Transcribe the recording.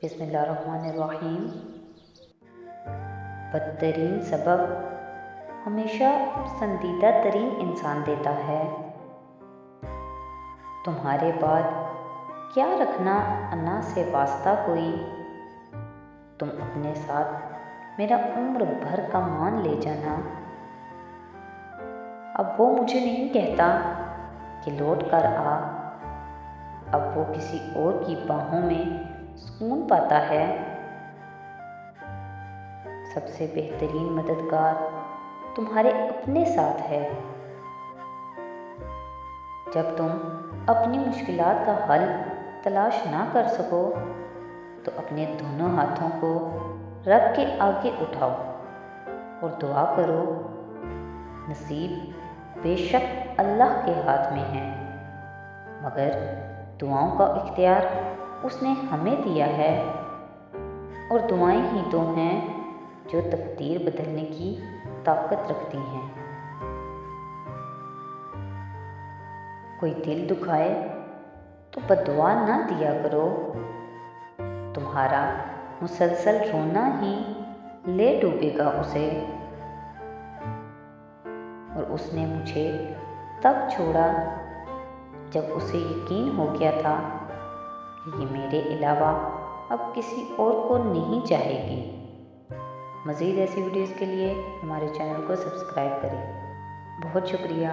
बिस्मिल्लाहिर्रहमानिर्रहीम। बदतरीन सबब हमेशा पसंदीदा तरीन इंसान देता है। तुम्हारे बाद क्या रखना अन्ना से वास्ता कोई, तुम अपने साथ मेरा उम्र भर का मान ले जाना। अब वो मुझे नहीं कहता कि लौट कर आ, अब वो किसी और की बाहों में सुकून पाता है। सबसे बेहतरीन मददगार तुम्हारे अपने साथ है। जब तुम अपनी मुश्किलात का हल तलाश ना कर सको तो अपने दोनों हाथों को रब के आगे उठाओ और दुआ करो। नसीब बेशक अल्लाह के हाथ में है, मगर दुआओं का इख्तियार उसने हमें दिया है, और दुआएं ही तो हैं जो तकदीर बदलने की ताकत रखती हैं। कोई दिल दुखाए तो बद्दुआ ना दिया करो, तुम्हारा मुसलसल रोना ही ले डूबेगा उसे। और उसने मुझे तब छोड़ा जब उसे यकीन हो गया था कि ये मेरे अलावा अब किसी और को नहीं चाहेगी। मज़ीद ऐसी वीडियोज़ के लिए हमारे चैनल को सब्सक्राइब करें। बहुत शुक्रिया।